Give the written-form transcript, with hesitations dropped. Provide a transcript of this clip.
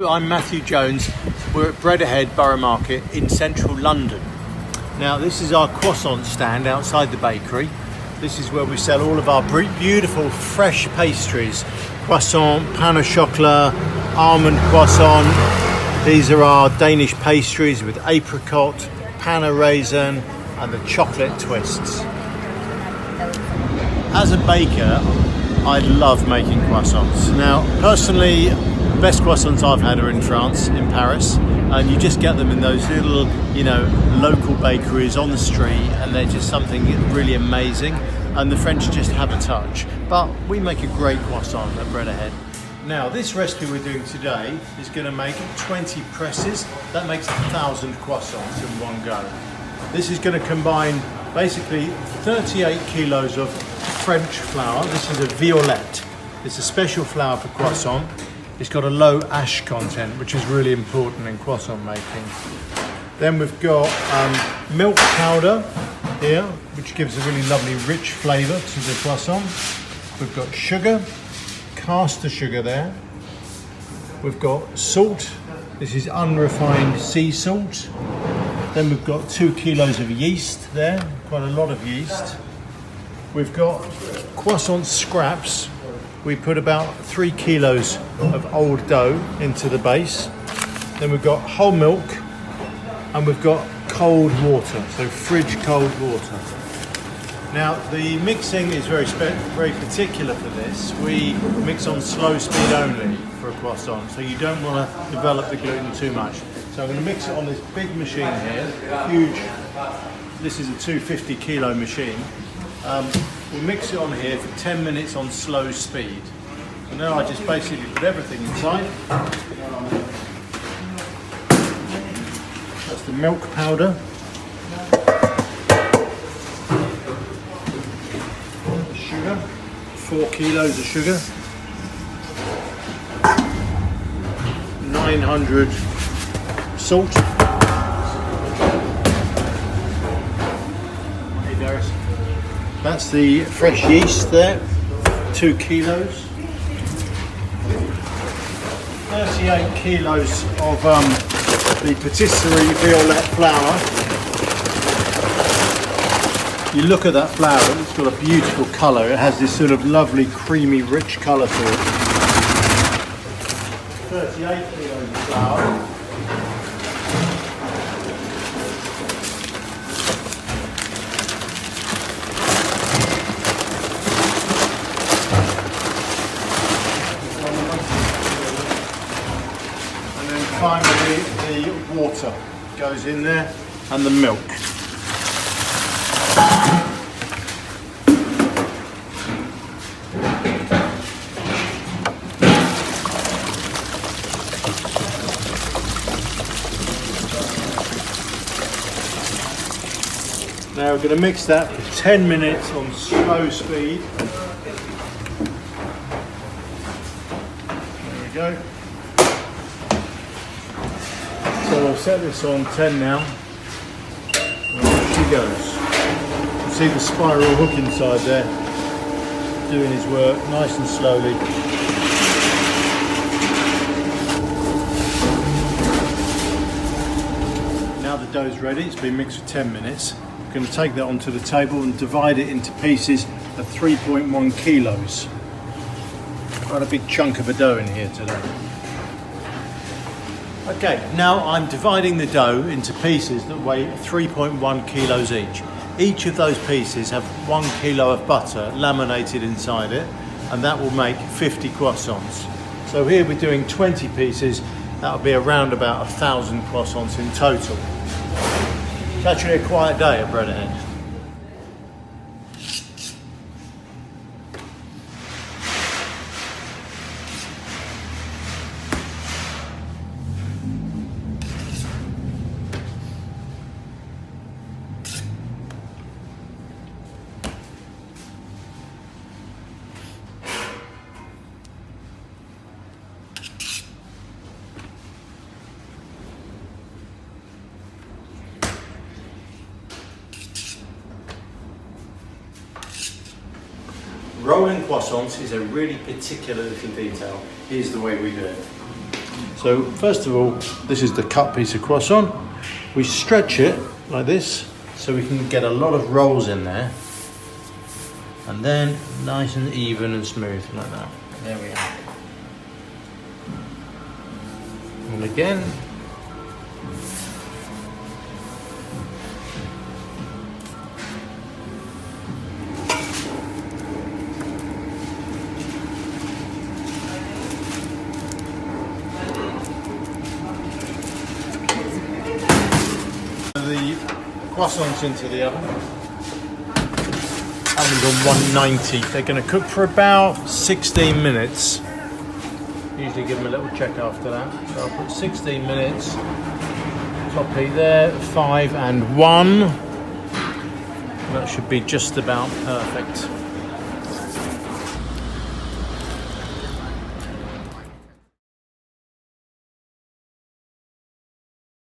I'm Matthew Jones. We're at Bread Ahead Borough Market in central London. Now this is our croissant stand outside the bakery. This is where we sell all of our beautiful fresh pastries. Croissant, pain au chocolat, almond croissant. These are our Danish pastries with apricot, pain au raisin and the chocolate twists. As a baker, I love making croissants. Now personally, the best croissants I've had are in France, in Paris, and you just get them in those little, local bakeries on the street, and they're just something really amazing, and the French just have a touch. But we make a great croissant at Bread Ahead. Now this recipe we're doing today is going to make 20 presses. That makes 1,000 croissants in one go. This is going to combine basically 38 kilos of French flour. This is a violette. It's a special flour for croissant. It's got a low ash content, which is really important in croissant making. Then we've got milk powder here, which gives a really lovely rich flavour to the croissant. We've got sugar, caster sugar there. We've got salt. This is unrefined sea salt. Then we've got 2 kilos of yeast there, quite a lot of yeast. We've got croissant scraps. We put about 3 kilos of old dough into the base. Then we've got whole milk and we've got cold water, so fridge cold water. Now the mixing is very particular for this. We mix on slow speed only for a croissant, so you don't want to develop the gluten too much. So I'm going to mix it on this big machine here, huge. This is a 250 kilo machine. We'll mix it on here for 10 minutes on slow speed. And then I just basically put everything inside. That's the milk powder. The sugar, 4 kilos of sugar. 900 salt. Hey Darius. That's the fresh yeast there, 2 kilos. 38 kilos of the patisserie violette flour. You look at that flour, it's got a beautiful colour. It has this sort of lovely, creamy, rich colour to it. 38 kilos of flour. Finally, the water goes in there and the milk. Now we're going to mix that for 10 minutes on slow speed. There we go. So I'll set this on 10 now. And off she goes. You see the spiral hook inside there, doing his work nice and slowly. Now the dough's ready, it's been mixed for 10 minutes. I'm going to take that onto the table and divide it into pieces of 3.1 kilos. Quite a big chunk of a dough in here today. Okay, now I'm dividing the dough into pieces that weigh 3.1 kilos each. Each of those pieces have 1 kilo of butter laminated inside it, and that will make 50 croissants. So here we're doing 20 pieces, that'll be around about 1,000 croissants in total. It's actually a quiet day at Bread Ahead. Rolling croissants is a really particular little detail. Here's the way we do it. So first of all, this is the cut piece of croissant. We stretch it like this so we can get a lot of rolls in there. And then nice and even and smooth like that. There we are. And again. The croissants into the oven. Oven's on 190. They're going to cook for about 16 minutes. Usually give them a little check after that. So I'll put 16 minutes. Top heat there, 5 and 1. That should be just about perfect.